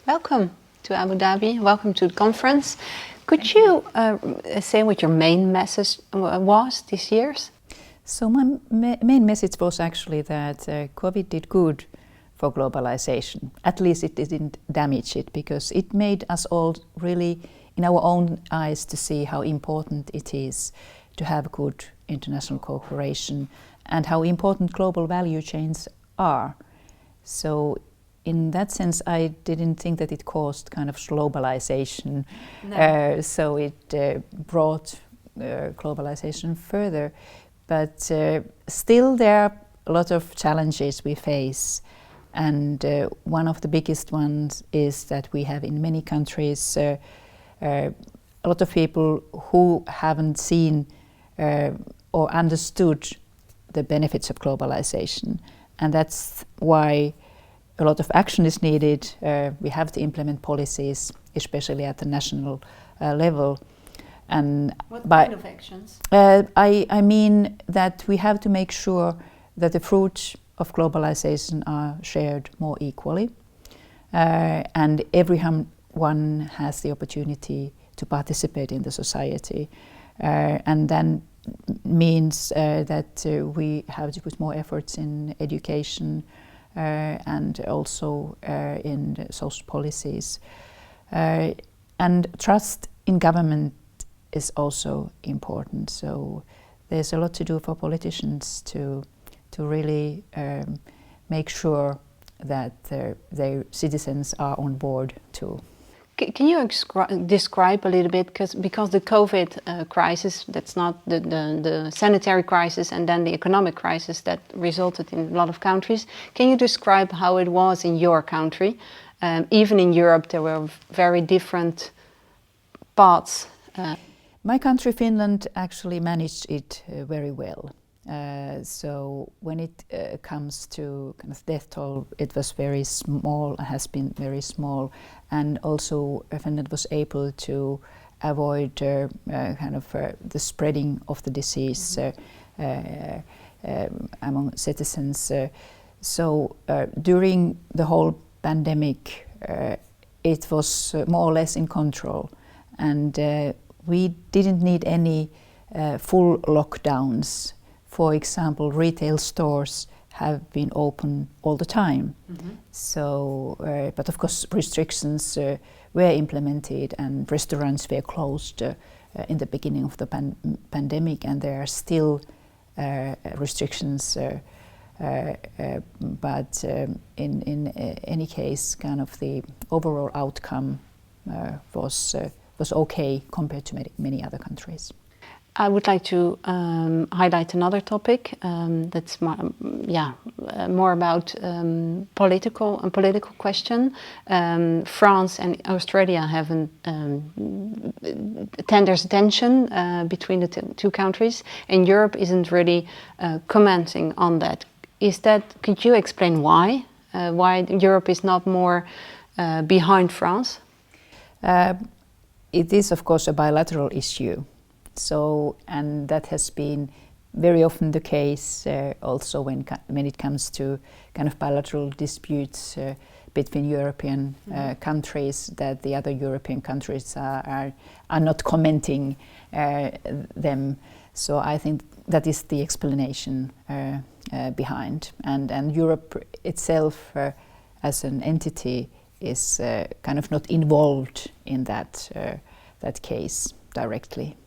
Welcome to Abu Dhabi. Welcome to the conference. Could you say what your main message was this year? So my main message was actually that COVID did good for globalization. At least it didn't damage it, because it made us all really, in our own eyes, to see how important it is to have good international cooperation and how important global value chains are. So in that sense, I didn't think that it caused kind of globalization. No. So it brought globalization further. But still there are a lot of challenges we face. And one of the biggest ones is that we have in many countries a lot of people who haven't seen or understood the benefits of globalization. And that's why a lot of action is needed. We have to implement policies, especially at the national level. And what kind of actions? I mean that we have to make sure that the fruits of globalization are shared more equally, and everyone has the opportunity to participate in the society, and then means that we have to put more efforts in education and also in social policies, and trust in government is also important. So there's a lot to do for politicians to really make sure that their citizens are on board too. Can you describe a little bit, because the COVID crisis, that's not the sanitary crisis and then the economic crisis that resulted in a lot of countries. Can you describe how it was in your country? Even in Europe there were very different paths. My country, Finland, actually managed it very well. So when it comes to kind of death toll, it was very small, has been very small, and also Finland was able to avoid the spreading of the disease among citizens. So during the whole pandemic, it was more or less in control, and we didn't need any full lockdowns. For example, retail stores have been open all the time. Mm-hmm. So, but of course restrictions were implemented and restaurants were closed in the beginning of the pandemic, and there are still restrictions. But in any case, kind of the overall outcome was okay compared to many other countries. I would like to highlight another topic that's more about political question. France and Australia have there's tension between the two countries, and Europe isn't really commenting on that. Could you explain why Europe is not more behind France? It is, of course, a bilateral issue. So, and that has been very often the case also when it comes to kind of bilateral disputes between European countries, that the other European countries are not commenting them. So I think that is the explanation behind. And Europe itself as an entity is kind of not involved in that case directly.